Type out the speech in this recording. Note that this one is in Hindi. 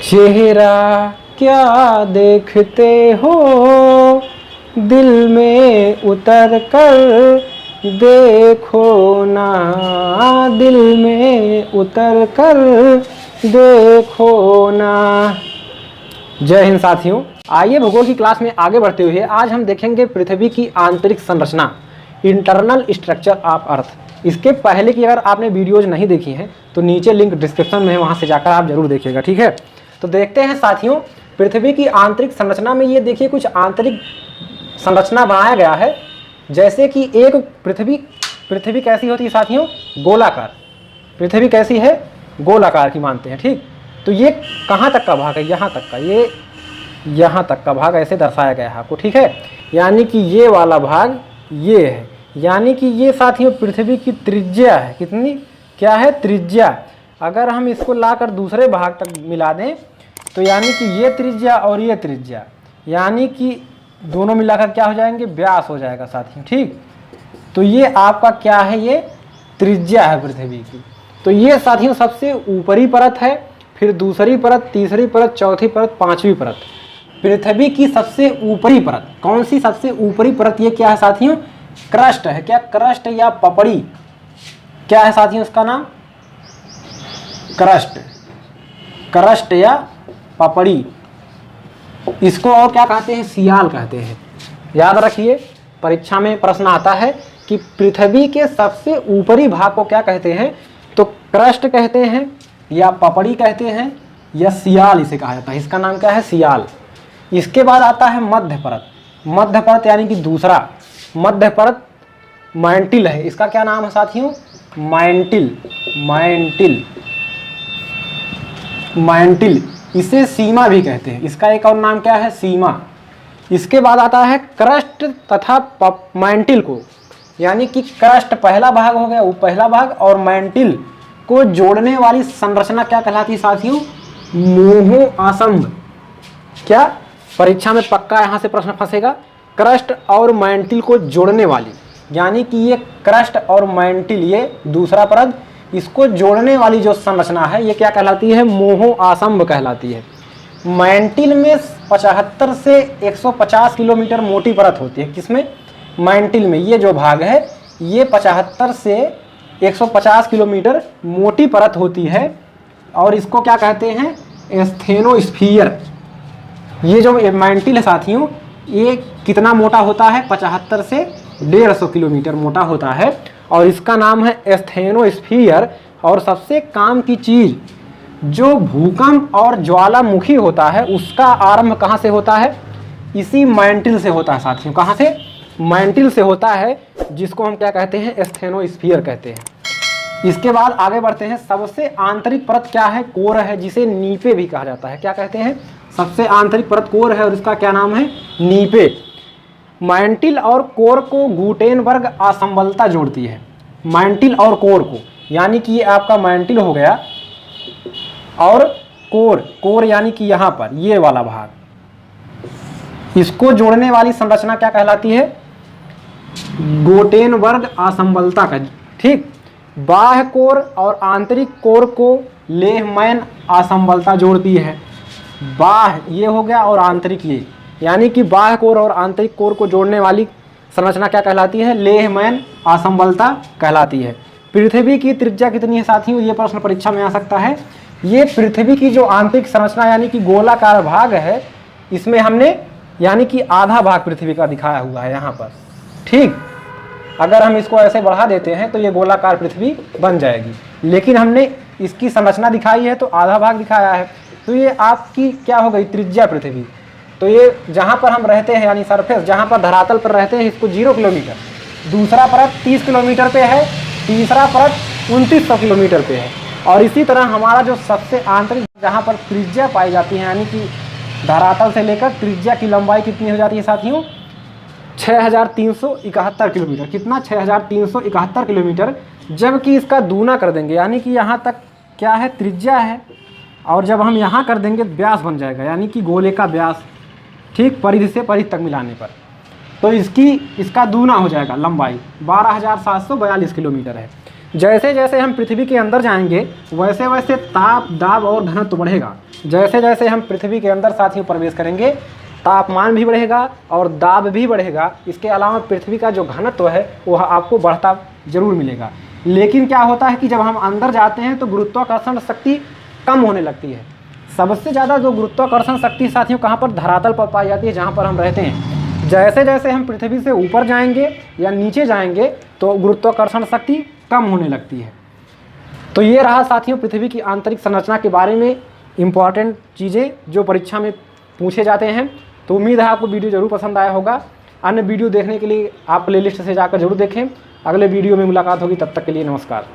चेहरा क्या देखते हो, दिल में उतर कर देखो ना, दिल में उतर कर देखो ना। जय हिंद साथियों, आइए भूगोल की क्लास में आगे बढ़ते हुए आज हम देखेंगे पृथ्वी की आंतरिक संरचना, इंटरनल स्ट्रक्चर ऑफ अर्थ। इसके पहले की अगर आपने वीडियोज नहीं देखी हैं तो नीचे लिंक डिस्क्रिप्शन में है, वहाँ से जाकर आप जरूर देखिएगा, ठीक है। तो देखते हैं साथियों, पृथ्वी की आंतरिक संरचना में ये देखिए कुछ आंतरिक संरचना बनाया गया है। जैसे कि एक पृथ्वी कैसी होती है साथियों, गोलाकार। पृथ्वी कैसी है, गोलाकार की मानते हैं, ठीक। तो ये कहाँ तक का भाग है, यहाँ तक का, ये यहाँ तक का भाग ऐसे दर्शाया गया है आपको, ठीक है। यानी कि ये वाला भाग ये है, यानी कि ये साथियों पृथ्वी की त्रिज्या है। कितनी, क्या है, त्रिज्या। अगर हम इसको लाकर दूसरे भाग तक मिला दें तो यानी कि ये त्रिज्या और ये त्रिज्या, यानी कि दोनों मिलाकर क्या हो जाएंगे, व्यास हो जाएगा साथियों, ठीक। तो ये आपका क्या है, ये त्रिज्या है पृथ्वी की। तो ये साथियों सबसे ऊपरी परत है, फिर दूसरी परत, तीसरी परत, चौथी परत, पांचवी परत। पृथ्वी की सबसे ऊपरी परत कौन सी, सबसे ऊपरी परत ये क्या है साथियों, क्रस्ट है। क्या, क्रस्ट या पपड़ी, क्या है साथियों इसका नाम, क्रस्ट, क्रस्ट या पपड़ी। इसको और क्या कहते हैं, सियाल कहते हैं। याद रखिए, परीक्षा में प्रश्न आता है कि पृथ्वी के सबसे ऊपरी भाग को क्या कहते हैं, तो क्रस्ट कहते हैं या पपड़ी कहते हैं या सियाल इसे कहा जाता है। इसका नाम क्या है, सियाल। इसके बाद आता है मध्य परत। मध्य परत यानी कि दूसरा, मध्य परत मैंटिल है। इसका क्या नाम है साथियों, मैंटिल, मैंटिल, मैंटिल। इसे सीमा भी कहते हैं। इसका एक और नाम क्या है, सीमा। इसके बाद आता है क्रस्ट तथा मैंटिल को, यानी कि क्रस्ट पहला भाग हो गया, वो पहला भाग, और मैंटिल को जोड़ने वाली संरचना क्या कहलाती है साथियों, मोहो आसंभ। क्या, परीक्षा में पक्का यहाँ से प्रश्न फंसेगा, क्रस्ट और मैंटिल को जोड़ने वाली, यानी कि ये क्रस्ट और मैंटिल, ये दूसरा परत, इसको जोड़ने वाली जो संरचना है ये क्या कहलाती है, मोहो आसंभ कहलाती है। मैंटिल में 75 से 150 किलोमीटर मोटी परत होती है। किसमें, मैंटिल में। ये जो भाग है ये 75 से 150 किलोमीटर मोटी परत होती है और इसको क्या कहते हैं, एस्थेनोस्फीयर। ये जो मैंटिल है साथियों, ये कितना मोटा होता है, 75 से 150 किलोमीटर मोटा होता है और इसका नाम है एस्थेनोस्फीयर। और सबसे काम की चीज, जो भूकंप और ज्वालामुखी होता है उसका आरंभ कहाँ से होता है, इसी मैंटिल से होता है साथियों। कहाँ से, मैंटिल से होता है, जिसको हम क्या कहते हैं, एस्थेनोस्फीयर कहते हैं। इसके बाद आगे बढ़ते हैं। सबसे आंतरिक परत क्या है, कोर है, जिसे नीपे भी कहा जाता है। क्या कहते हैं, सबसे आंतरिक परत कोर है और इसका क्या नाम है, नीपे। मैंटिल और कोर को गुटेनबर्ग असंबलता जोड़ती है। मैंटिल और कोर को, यानी कि ये आपका मैंटिल हो गया और कोर, कोर यानी कि यहाँ पर ये वाला भाग, इसको जोड़ने वाली संरचना क्या कहलाती है, गुटेनबर्ग असंबलता का, ठीक। बाह्य कोर और आंतरिक कोर को लेहमैन असंबलता जोड़ती है। बाह्य ये हो गया और आंतरिक ये, यानी कि बाह्य कोर और आंतरिक कोर को जोड़ने वाली संरचना क्या कहलाती है, लेहमैन असंबलता कहलाती है। पृथ्वी की त्रिज्या कितनी है साथियों, ये प्रश्न परीक्षा में आ सकता है। ये पृथ्वी की जो आंतरिक संरचना यानी कि गोलाकार भाग है, इसमें हमने यानी कि आधा भाग पृथ्वी का दिखाया हुआ है यहाँ पर, ठीक। अगर हम इसको ऐसे बढ़ा देते हैं तो ये गोलाकार पृथ्वी बन जाएगी, लेकिन हमने इसकी संरचना दिखाई है तो आधा भाग दिखाया है। तो ये आपकी क्या हो गई, त्रिज्या पृथ्वी। तो ये जहाँ पर हम रहते हैं यानी सरफेस, जहाँ पर धरातल पर रहते हैं, इसको 0 किलोमीटर, दूसरा परत 30 किलोमीटर पे है, तीसरा परत 2900 किलोमीटर पे है। और इसी तरह हमारा जो सबसे आंतरिक, जहाँ पर त्रिज्या पाई जाती है, यानी कि धरातल से लेकर त्रिज्या की लंबाई कितनी हो जाती है साथियों, 6371 किलोमीटर। कितना, 6371 किलोमीटर। जबकि इसका दूना कर देंगे, यानी कि यहाँ तक क्या है, त्रिज्या है, और जब हम यहाँ कर देंगे व्यास बन जाएगा, यानी कि गोले का व्यास, ठीक, परिधि से परिधि तक मिलाने पर। तो इसका दूना हो जाएगा, लंबाई 12,742 किलोमीटर है। जैसे जैसे हम पृथ्वी के अंदर जाएंगे वैसे वैसे ताप, दाब और घनत्व बढ़ेगा। जैसे जैसे हम पृथ्वी के अंदर साथियों प्रवेश करेंगे तापमान भी बढ़ेगा और दाब भी बढ़ेगा। इसके अलावा पृथ्वी का जो घनत्व है वह आपको बढ़ता जरूर मिलेगा। लेकिन क्या होता है कि जब हम अंदर जाते हैं तो गुरुत्वाकर्षण शक्ति कम होने लगती है। सबसे ज़्यादा जो गुरुत्वाकर्षण शक्ति साथियों कहाँ पर, धरातल पर पाई जाती है, जहाँ पर हम रहते हैं। जैसे जैसे हम पृथ्वी से ऊपर जाएंगे या नीचे जाएंगे तो गुरुत्वाकर्षण शक्ति कम होने लगती है। तो ये रहा साथियों पृथ्वी की आंतरिक संरचना के बारे में इम्पॉर्टेंट चीज़ें जो परीक्षा में पूछे जाते हैं। तो उम्मीद है आपको वीडियो ज़रूर पसंद आया होगा। अन्य वीडियो देखने के लिए आप प्लेलिस्ट से जाकर जरूर देखें। अगले वीडियो में मुलाकात होगी, तब तक के लिए नमस्कार।